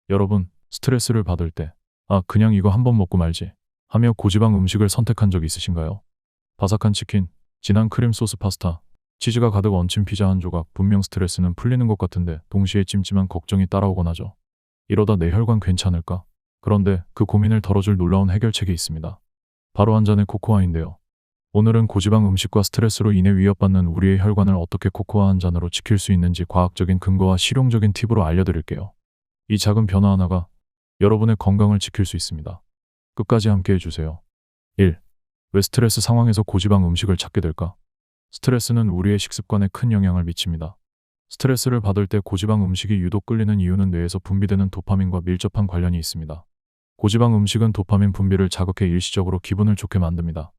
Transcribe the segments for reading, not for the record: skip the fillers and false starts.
여러분, 스트레스를 받을 때, 그냥 이거 한번 먹고 말지 하며 고지방 음식을 선택한 적 있으신가요? 바삭한 치킨, 진한 크림 소스 파스타, 치즈가 가득 얹힌 피자 한 조각, 분명 스트레스는 풀리는 것 같은데 동시에 찜찜한 걱정이 따라오곤 하죠. 이러다 내 혈관 괜찮을까? 그런데 그 고민을 덜어줄 놀라운 해결책이 있습니다. 바로 한 잔의 코코아인데요. 오늘은 고지방 음식과 스트레스로 인해 위협받는 우리의 혈관을 어떻게 코코아 한 잔으로 지킬 수 있는지 과학적인 근거와 실용적인 팁으로 알려드릴게요. 이 작은 변화 하나가 여러분의 건강을 지킬 수 있습니다. 끝까지 함께 해주세요. 1. 왜 스트레스 상황에서 고지방 음식을 찾게 될까? 스트레스는 우리의 식습관에 큰 영향을 미칩니다. 스트레스를 받을 때 고지방 음식이 유독 끌리는 이유는 뇌에서 분비되는 도파민과 밀접한 관련이 있습니다. 고지방 음식은 도파민 분비를 자극해 일시적으로 기분을 좋게 만듭니다.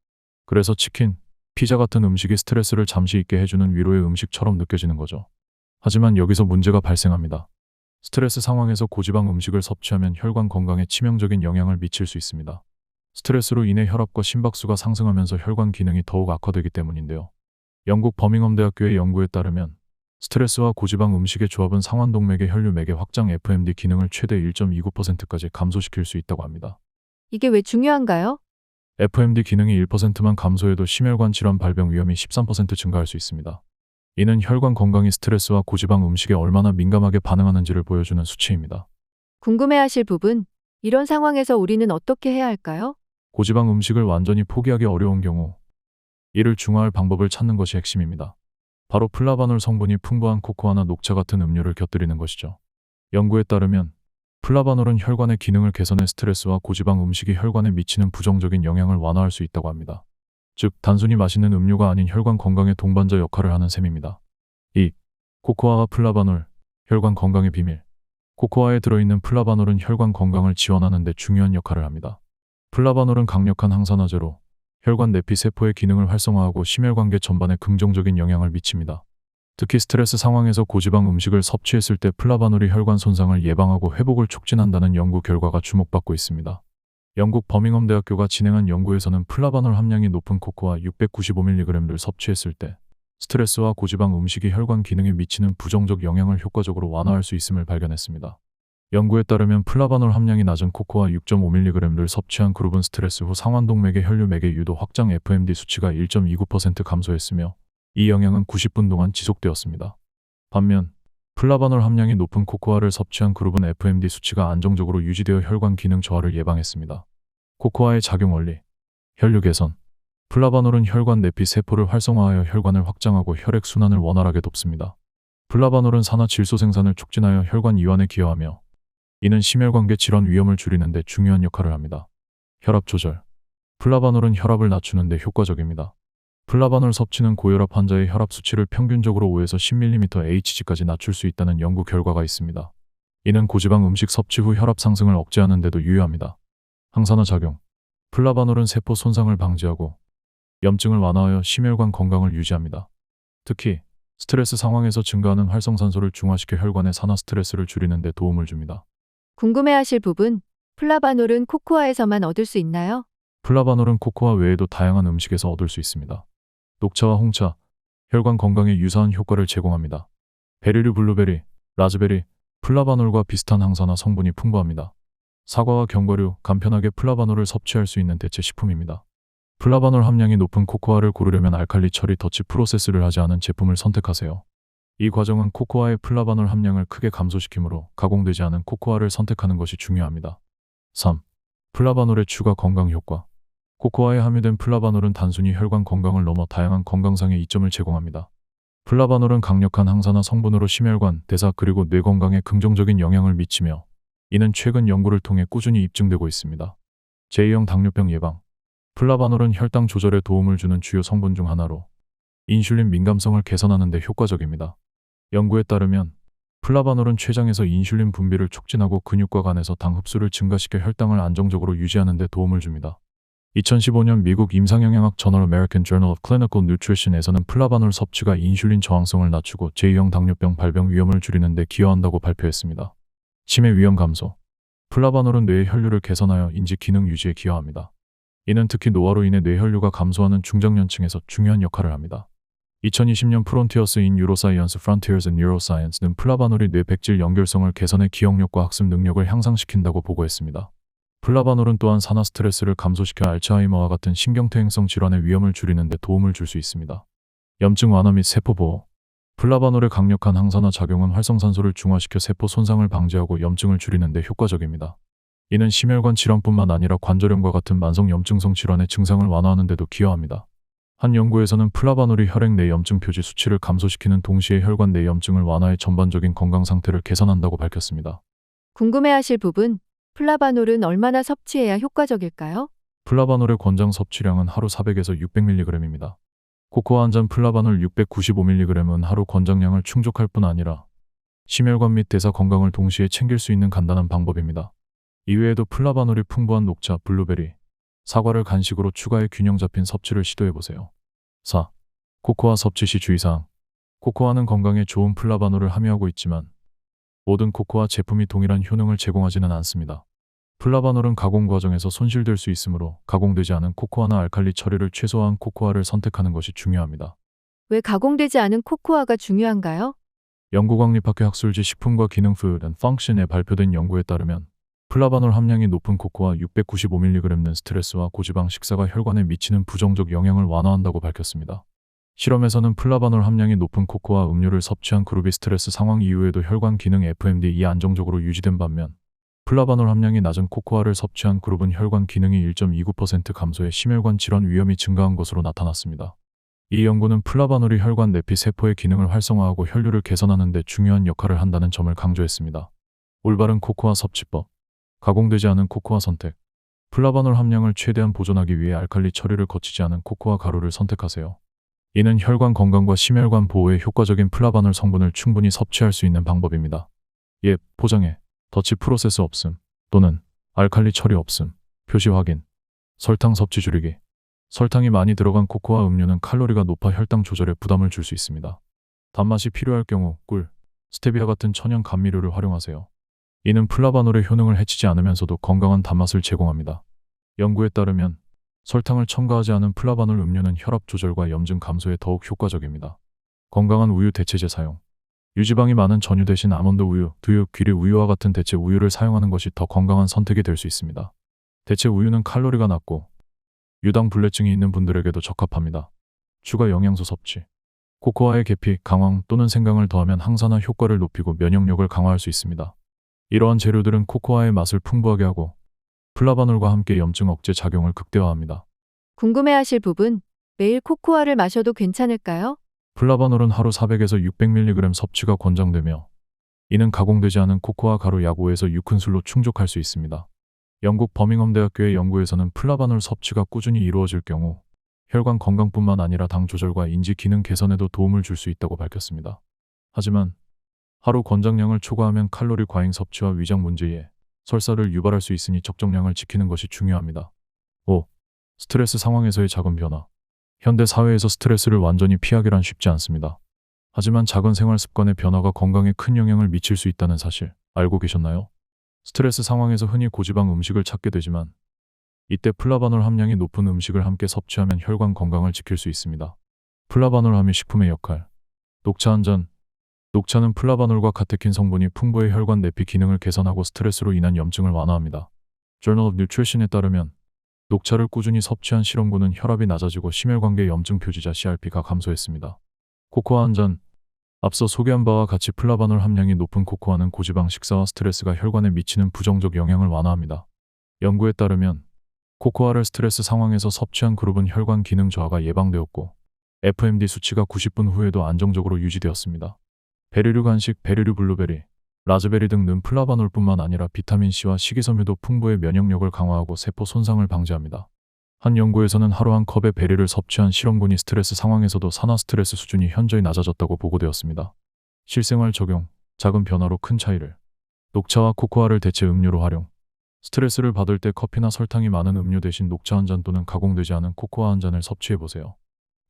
그래서 치킨, 피자 같은 음식이 스트레스를 잠시 잊게 해주는 위로의 음식처럼 느껴지는 거죠. 하지만 여기서 문제가 발생합니다. 스트레스 상황에서 고지방 음식을 섭취하면 혈관 건강에 치명적인 영향을 미칠 수 있습니다. 스트레스로 인해 혈압과 심박수가 상승하면서 혈관 기능이 더욱 악화되기 때문인데요. 영국 버밍엄 대학교의 연구에 따르면 스트레스와 고지방 음식의 조합은 상완동맥의 혈류맥의 확장 FMD 기능을 최대 1.29%까지 감소시킬 수 있다고 합니다. 이게 왜 중요한가요? FMD 기능이 1%만 감소해도 심혈관 질환 발병 위험이 13% 증가할 수 있습니다. 이는 혈관 건강이 스트레스와 고지방 음식에 얼마나 민감하게 반응하는지를 보여주는 수치입니다. 궁금해하실 부분, 이런 상황에서 우리는 어떻게 해야 할까요? 고지방 음식을 완전히 포기하기 어려운 경우 이를 중화할 방법을 찾는 것이 핵심입니다. 바로 플라바놀 성분이 풍부한 코코아나 녹차 같은 음료를 곁들이는 것이죠. 연구에 따르면 플라바놀은 혈관의 기능을 개선해 스트레스와 고지방 음식이 혈관에 미치는 부정적인 영향을 완화할 수 있다고 합니다. 즉, 단순히 맛있는 음료가 아닌 혈관 건강의 동반자 역할을 하는 셈입니다. 2. 코코아와 플라바놀, 혈관 건강의 비밀. 코코아에 들어있는 플라바놀은 혈관 건강을 지원하는 데 중요한 역할을 합니다. 플라바놀은 강력한 항산화제로 혈관 내피 세포의 기능을 활성화하고 심혈관계 전반에 긍정적인 영향을 미칩니다. 특히 스트레스 상황에서 고지방 음식을 섭취했을 때 플라바놀이 혈관 손상을 예방하고 회복을 촉진한다는 연구 결과가 주목받고 있습니다. 영국 버밍엄 대학교가 진행한 연구에서는 플라바놀 함량이 높은 코코아 695mg를 섭취했을 때 스트레스와 고지방 음식이 혈관 기능에 미치는 부정적 영향을 효과적으로 완화할 수 있음을 발견했습니다. 연구에 따르면 플라바놀 함량이 낮은 코코아 6.5mg를 섭취한 그룹은 스트레스 후 상완동맥의 혈류맥의 유도 확장 FMD 수치가 1.29% 감소했으며 이 영향은 90분 동안 지속되었습니다. 반면 플라바놀 함량이 높은 코코아를 섭취한 그룹은 FMD 수치가 안정적으로 유지되어 혈관 기능 저하를 예방했습니다. 코코아의 작용 원리, 혈류 개선. 플라바놀은 혈관 내피 세포를 활성화하여 혈관을 확장하고 혈액 순환을 원활하게 돕습니다. 플라바놀은 산화 질소 생산을 촉진하여 혈관 이완에 기여하며 이는 심혈관계 질환 위험을 줄이는 데 중요한 역할을 합니다. 혈압 조절. 플라바놀은 혈압을 낮추는 데 효과적입니다. 플라바놀 섭취는 고혈압 환자의 혈압 수치를 평균적으로 5에서 10mmHg까지 낮출 수 있다는 연구 결과가 있습니다. 이는 고지방 음식 섭취 후 혈압 상승을 억제하는 데도 유효합니다. 항산화 작용. 플라바놀은 세포 손상을 방지하고 염증을 완화하여 심혈관 건강을 유지합니다. 특히 스트레스 상황에서 증가하는 활성산소를 중화시켜 혈관의 산화 스트레스를 줄이는 데 도움을 줍니다. 궁금해하실 부분, 플라바놀은 코코아에서만 얻을 수 있나요? 플라바놀은 코코아 외에도 다양한 음식에서 얻을 수 있습니다. 녹차와 홍차, 혈관 건강에 유사한 효과를 제공합니다. 베리류 블루베리, 라즈베리, 플라바놀과 비슷한 항산화 성분이 풍부합니다. 사과와 견과류, 간편하게 플라바놀을 섭취할 수 있는 대체 식품입니다. 플라바놀 함량이 높은 코코아를 고르려면 알칼리 처리 더치 프로세스를 하지 않은 제품을 선택하세요. 이 과정은 코코아의 플라바놀 함량을 크게 감소시키므로 가공되지 않은 코코아를 선택하는 것이 중요합니다. 3. 플라바놀의 추가 건강 효과. 코코아에 함유된 플라바놀은 단순히 혈관 건강을 넘어 다양한 건강상의 이점을 제공합니다. 플라바놀은 강력한 항산화 성분으로 심혈관, 대사 그리고 뇌 건강에 긍정적인 영향을 미치며 이는 최근 연구를 통해 꾸준히 입증되고 있습니다. 제2형 당뇨병 예방. 플라바놀은 혈당 조절에 도움을 주는 주요 성분 중 하나로 인슐린 민감성을 개선하는 데 효과적입니다. 연구에 따르면 플라바놀은 췌장에서 인슐린 분비를 촉진하고 근육과 간에서 당 흡수를 증가시켜 혈당을 안정적으로 유지하는 데 도움을 줍니다. 2015년 미국 임상영양학 저널 American Journal of Clinical Nutrition에서는 플라바놀 섭취가 인슐린 저항성을 낮추고 제2형 당뇨병 발병 위험을 줄이는 데 기여한다고 발표했습니다. 치매 위험 감소. 플라바놀은 뇌의 혈류를 개선하여 인지 기능 유지에 기여합니다. 이는 특히 노화로 인해 뇌혈류가 감소하는 중장년층에서 중요한 역할을 합니다. 2020년 프론티어스 인 뉴로사이언스 Frontiers in Neuroscience는 플라바놀이 뇌 백질 연결성을 개선해 기억력과 학습 능력을 향상시킨다고 보고했습니다. 플라바놀은 또한 산화 스트레스를 감소시켜 알츠하이머와 같은 신경퇴행성 질환의 위험을 줄이는 데 도움을 줄 수 있습니다. 염증 완화 및 세포 보호. 플라바놀의 강력한 항산화 작용은 활성산소를 중화시켜 세포 손상을 방지하고 염증을 줄이는 데 효과적입니다. 이는 심혈관 질환뿐만 아니라 관절염과 같은 만성 염증성 질환의 증상을 완화하는 데도 기여합니다. 한 연구에서는 플라바놀이 혈액 내 염증 표지 수치를 감소시키는 동시에 혈관 내 염증을 완화해 전반적인 건강 상태를 개선한다고 밝혔습니다. 궁금해하실 부분, 플라바놀은 얼마나 섭취해야 효과적일까요? 플라바놀의 권장 섭취량은 하루 400에서 600mg입니다. 코코아 한 잔 플라바놀 695mg은 하루 권장량을 충족할 뿐 아니라 심혈관 및 대사 건강을 동시에 챙길 수 있는 간단한 방법입니다. 이외에도 플라바놀이 풍부한 녹차, 블루베리, 사과를 간식으로 추가해 균형 잡힌 섭취를 시도해보세요. 4. 코코아 섭취 시 주의사항. 코코아는 건강에 좋은 플라바놀을 함유하고 있지만 모든 코코아 제품이 동일한 효능을 제공하지는 않습니다. 플라바놀은 가공 과정에서 손실될 수 있으므로 가공되지 않은 코코아나 알칼리 처리를 최소화한 코코아를 선택하는 것이 중요합니다. 왜 가공되지 않은 코코아가 중요한가요? 영국왕립학회 학술지 식품과 기능 Food and Function에 발표된 연구에 따르면 플라바놀 함량이 높은 코코아 695mg는 스트레스와 고지방 식사가 혈관에 미치는 부정적 영향을 완화한다고 밝혔습니다. 실험에서는 플라바놀 함량이 높은 코코아 음료를 섭취한 그룹이 스트레스 상황 이후에도 혈관 기능 FMD이 안정적으로 유지된 반면 플라바놀 함량이 낮은 코코아를 섭취한 그룹은 혈관 기능이 1.29% 감소해 심혈관 질환 위험이 증가한 것으로 나타났습니다. 이 연구는 플라바놀이 혈관 내피 세포의 기능을 활성화하고 혈류를 개선하는 데 중요한 역할을 한다는 점을 강조했습니다. 올바른 코코아 섭취법. 가공되지 않은 코코아 선택. 플라바놀 함량을 최대한 보존하기 위해 알칼리 처리를 거치지 않은 코코아 가루를 선택하세요. 이는 혈관 건강과 심혈관 보호에 효과적인 플라바놀 성분을 충분히 섭취할 수 있는 방법입니다. 예, 포장에 더치 프로세스 없음 또는 알칼리 처리 없음, 표시 확인. 설탕 섭취 줄이기. 설탕이 많이 들어간 코코아 음료는 칼로리가 높아 혈당 조절에 부담을 줄 수 있습니다. 단맛이 필요할 경우 꿀, 스테비아 같은 천연 감미료를 활용하세요. 이는 플라바놀의 효능을 해치지 않으면서도 건강한 단맛을 제공합니다. 연구에 따르면 설탕을 첨가하지 않은 플라바놀 음료는 혈압 조절과 염증 감소에 더욱 효과적입니다. 건강한 우유 대체제 사용. 유지방이 많은 전유 대신 아몬드 우유, 두유, 귀리 우유와 같은 대체 우유를 사용하는 것이 더 건강한 선택이 될 수 있습니다. 대체 우유는 칼로리가 낮고 유당 불내증이 있는 분들에게도 적합합니다. 추가 영양소 섭취. 코코아에 계피, 강황 또는 생강을 더하면 항산화 효과를 높이고 면역력을 강화할 수 있습니다. 이러한 재료들은 코코아의 맛을 풍부하게 하고 플라바놀과 함께 염증 억제 작용을 극대화합니다. 궁금해하실 부분, 매일 코코아를 마셔도 괜찮을까요? 플라바놀은 하루 400에서 600mg 섭취가 권장되며 이는 가공되지 않은 코코아 가루 약 5에서 6큰술로 충족할 수 있습니다. 영국 버밍엄 대학교의 연구에서는 플라바놀 섭취가 꾸준히 이루어질 경우 혈관 건강뿐만 아니라 당 조절과 인지 기능 개선에도 도움을 줄 수 있다고 밝혔습니다. 하지만 하루 권장량을 초과하면 칼로리 과잉 섭취와 위장 문제에 설사를 유발할 수 있으니 적정량을 지키는 것이 중요합니다. 5. 스트레스 상황에서의 작은 변화. 현대 사회에서 스트레스를 완전히 피하기란 쉽지 않습니다. 하지만 작은 생활 습관의 변화가 건강에 큰 영향을 미칠 수 있다는 사실 알고 계셨나요? 스트레스 상황에서 흔히 고지방 음식을 찾게 되지만 이때 플라바놀 함량이 높은 음식을 함께 섭취하면 혈관 건강을 지킬 수 있습니다. 플라바놀 함유 식품의 역할. 녹차 한 잔. 녹차는 플라바놀과 카테킨 성분이 풍부해 혈관 내피 기능을 개선하고 스트레스로 인한 염증을 완화합니다. Journal of Nutrition에 따르면 녹차를 꾸준히 섭취한 실험군은 혈압이 낮아지고 심혈관계 염증 표지자 CRP가 감소했습니다. 코코아 한 잔. 앞서 소개한 바와 같이 플라바놀 함량이 높은 코코아는 고지방 식사와 스트레스가 혈관에 미치는 부정적 영향을 완화합니다. 연구에 따르면 코코아를 스트레스 상황에서 섭취한 그룹은 혈관 기능 저하가 예방되었고 FMD 수치가 90분 후에도 안정적으로 유지되었습니다. 베리류 간식, 베리류 블루베리, 라즈베리 등은 플라바놀뿐만 아니라 비타민C와 식이섬유도 풍부해 면역력을 강화하고 세포 손상을 방지합니다. 한 연구에서는 하루 한 컵의 베리를 섭취한 실험군이 스트레스 상황에서도 산화 스트레스 수준이 현저히 낮아졌다고 보고되었습니다. 실생활 적용, 작은 변화로 큰 차이를. 녹차와 코코아를 대체 음료로 활용. 스트레스를 받을 때 커피나 설탕이 많은 음료 대신 녹차 한 잔 또는 가공되지 않은 코코아 한 잔을 섭취해보세요.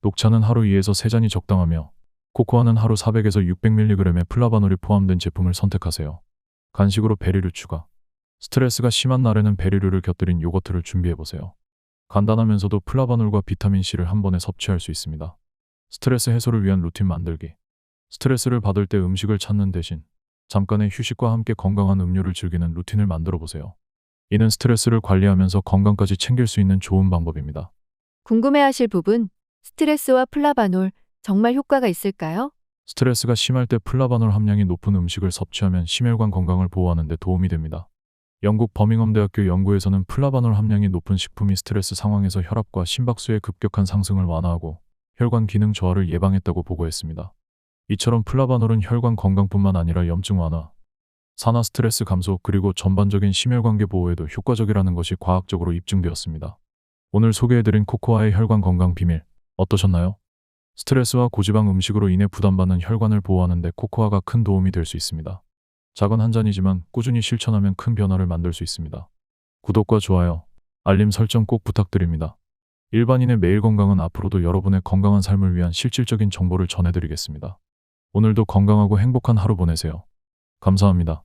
녹차는 하루 2에서 3잔이 적당하며 코코아는 하루 400에서 600mg의 플라바놀이 포함된 제품을 선택하세요. 간식으로 베리류 추가. 스트레스가 심한 날에는 베리류를 곁들인 요거트를 준비해보세요. 간단하면서도 플라바놀과 비타민C를 한 번에 섭취할 수 있습니다. 스트레스 해소를 위한 루틴 만들기. 스트레스를 받을 때 음식을 찾는 대신 잠깐의 휴식과 함께 건강한 음료를 즐기는 루틴을 만들어 보세요. 이는 스트레스를 관리하면서 건강까지 챙길 수 있는 좋은 방법입니다. 궁금해하실 부분, 스트레스와 플라바놀 정말 효과가 있을까요? 스트레스가 심할 때 플라바놀 함량이 높은 음식을 섭취하면 심혈관 건강을 보호하는 데 도움이 됩니다. 영국 버밍엄 대학교 연구에서는 플라바놀 함량이 높은 식품이 스트레스 상황에서 혈압과 심박수의 급격한 상승을 완화하고 혈관 기능 저하를 예방했다고 보고했습니다. 이처럼 플라바놀은 혈관 건강뿐만 아니라 염증 완화, 산화 스트레스 감소 그리고 전반적인 심혈관계 보호에도 효과적이라는 것이 과학적으로 입증되었습니다. 오늘 소개해드린 코코아의 혈관 건강 비밀 어떠셨나요? 스트레스와 고지방 음식으로 인해 부담받는 혈관을 보호하는 데 코코아가 큰 도움이 될 수 있습니다. 작은 한 잔이지만 꾸준히 실천하면 큰 변화를 만들 수 있습니다. 구독과 좋아요, 알림 설정 꼭 부탁드립니다. 일반인의 매일 건강은 앞으로도 여러분의 건강한 삶을 위한 실질적인 정보를 전해드리겠습니다. 오늘도 건강하고 행복한 하루 보내세요. 감사합니다.